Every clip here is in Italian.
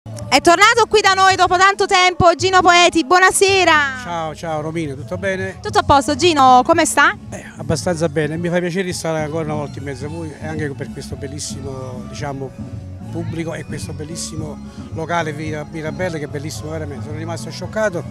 È tornato qui da noi dopo tanto tempo Gino Poeti, buonasera. Ciao Romina, tutto bene? Tutto a posto, Gino, come sta? Abbastanza bene, mi fa piacere di stare ancora una volta in mezzo a voi e anche per questo bellissimo, pubblico e questo bellissimo locale Mirabelle, che è bellissimo veramente. Sono rimasto scioccato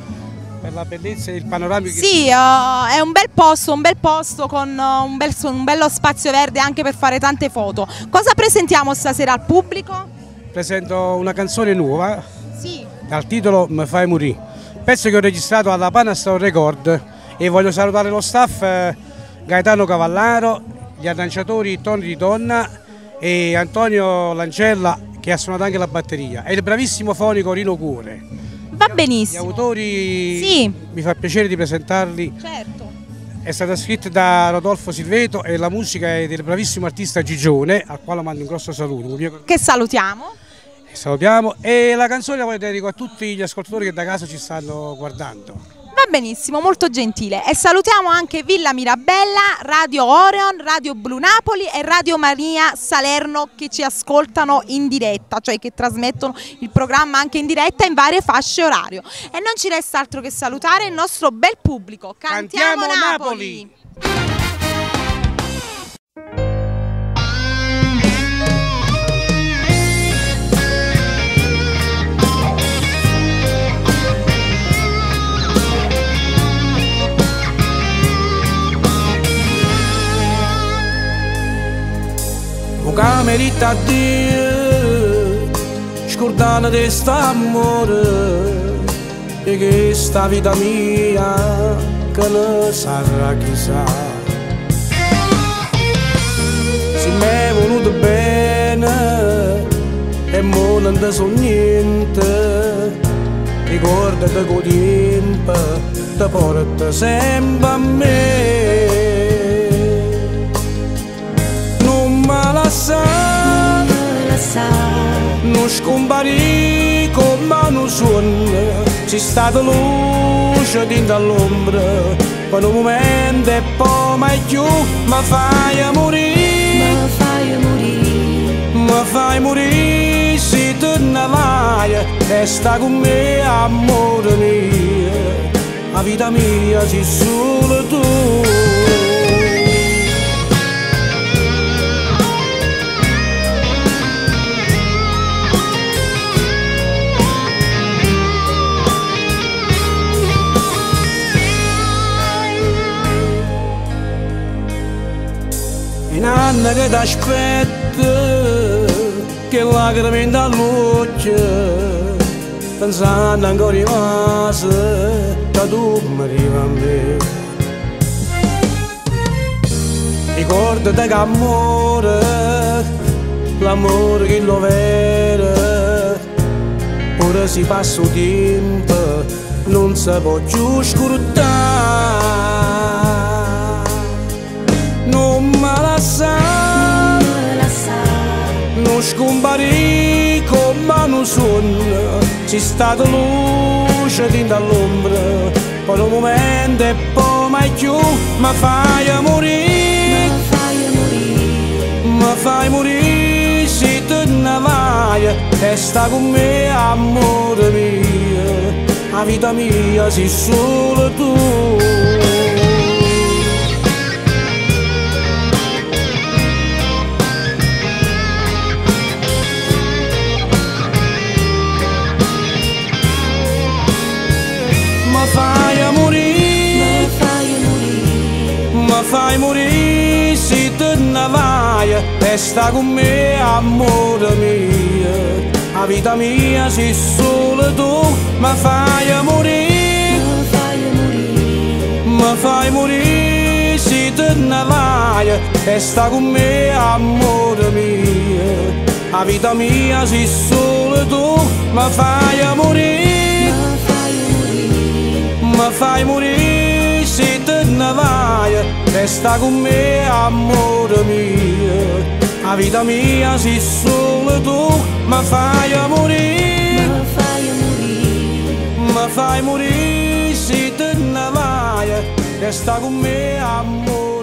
per la bellezza e il panoramico. Sì, è un bel posto con un bello spazio verde anche per fare tante foto. Cosa presentiamo stasera al pubblico? Presento una canzone nuova, Sì. dal titolo Mi fai morì, pezzo che ho registrato alla Panastar Record, e voglio salutare lo staff Gaetano Cavallaro, gli arrangiatori Tony Di Donna e Antonio Lancella, che ha suonato anche la batteria, e il bravissimo fonico Rino Cuore. Va benissimo. Gli autori, sì, mi fa piacere di presentarli. Certo. È stata scritta da Rodolfo Silveto e la musica è del bravissimo artista Gigione, al quale mando un grosso saluto. Che salutiamo. Salutiamo, e la canzone la voglio dedicare a tutti gli ascoltatori che da casa ci stanno guardando. Va benissimo, molto gentile. E salutiamo anche Villa Mirabella, Radio Orion, Radio Blu Napoli e Radio Maria Salerno, che ci ascoltano in diretta, cioè che trasmettono il programma anche in diretta in varie fasce orario. E non ci resta altro che salutare il nostro bel pubblico. Cantiamo Napoli! Camerita a Dio, scordando di quest'amore e che sta vita mia che ne sarà chissà. Se mi è voluto bene e mo non te so niente, ricordati che il tempo ti porta sempre a me. Non scomparì come un sogno, c'è stata luce dentro all'ombra, per un momento e poi mai più mi fai morire, mi fai morire, se te ne vai, resta con me amore mio, la vita mia sei solo tu. In anni che ti aspetto, che lacrime in dall'occhio, pensando ancora rimase, che tu mi arrivi a me. Ricordati che amore, l'amore che lo vero, ora si passa il tempo, non si può più scordare. Non scomparì come un sogno, c'è stata luce dentro all'ombra, per un momento e poi mai più mi fai morire, mi fai morire, se te ne vai, resta con me amore mio, la vita mia sei solo tu. Mi fai morire, se te ne vai, resta con me amore mio, la vita mia sei solo tu. Mi fai morire, mi fai morire, se te ne vai, resta con me amore mio, la vita mia sei solo tu. Mi fai morire, mi fai morire, se te ne vai, resta con me amore mio, la vita mia sei solo tu. Mi fai morire, mi fai morire, se te ne vai, resta con me amore.